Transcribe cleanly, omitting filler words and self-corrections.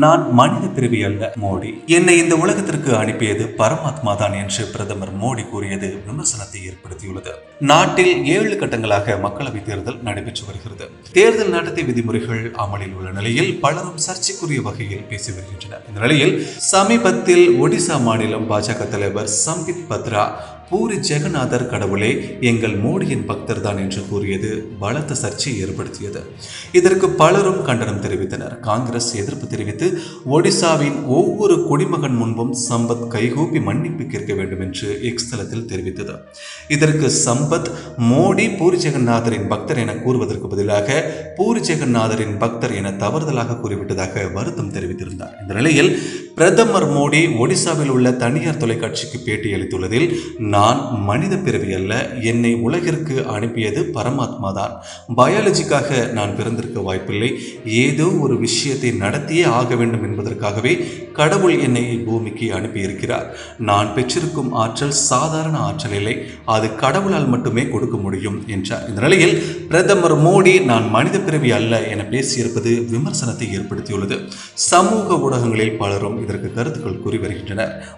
நான் மனித பிறவி அல்ல மோடி, என்னை இந்த உலகத்திற்கு அனுப்பியது பரமாத்மா தான் என்று பிரதமர் மோடி கூறியது விமர்சனத்தை ஏற்படுத்தியுள்ளது. நாட்டில் 7 கட்டங்களாக மக்களவைத் தேர்தல் நடைபெற்று வருகிறது. தேர்தல் நடத்தை விதிமுறைகள் அமலில் உள்ள நிலையில் பலரும் சர்ச்சைக்குரிய வகையில் பேசி வருகின்றனர். இந்த நிலையில் சமீபத்தில் ஒடிசா மாநிலம் பாஜக தலைவர் சம்பித் பத்ரா பூரி ஜெகநாதர் கடவுளே எங்கள் மோடியின் பக்தர் தான் என்று கூறியது பலத்த சர்ச்சையை ஏற்படுத்தியது. இதற்கு பலரும் கண்டனம் தெரிவித்தனர். காங்கிரஸ் எதிர்ப்பு தெரிவித்து ஒடிசாவின் ஒவ்வொரு குடிமகன் முன்பும் சம்பத் கைகூப்பி மன்னிப்பு கேட்க வேண்டும் என்று எக்ஸ் தளத்தில் தெரிவித்தது. இதற்கு சம்பத் மோடி பூரி ஜெகநாதரின் பக்தர் என கூறுவதற்கு பதிலாக பூரி ஜெகநாதரின் பக்தர் என தவறுதலாக கூறிவிட்டதாக வருத்தம் தெரிவித்திருந்தார். இந்த நிலையில் பிரதமர் மோடி ஒடிசாவில் உள்ள தனியார் தொலைக்காட்சிக்கு பேட்டி அளித்துள்ளதில், நான் மனித பிறவி அல்ல, என்னை உலகிற்கு அனுப்பியது பரமாத்மா தான். பயாலஜிக்காக நான் பிறந்திருக்க வாய்ப்பில்லை. ஏதோ ஒரு விஷயத்தை நடத்தியே ஆக வேண்டும் என்பதற்காகவே கடவுள் என்னை பூமிக்கு அனுப்பியிருக்கிறார். நான் பெற்றிருக்கும் ஆற்றல் சாதாரண ஆற்றல் இல்லை, அது கடவுளால் மட்டுமே கொடுக்க முடியும் என்றார். இந்த நிலையில் பிரதமர் மோடி நான் மனித பிறவி அல்ல என பேசியிருப்பது விமர்சனத்தை ஏற்படுத்தியுள்ளது. சமூக ஊடகங்களில் பலரும் இதற்கு கருத்துக்கள் கூறி வருகின்றனர்.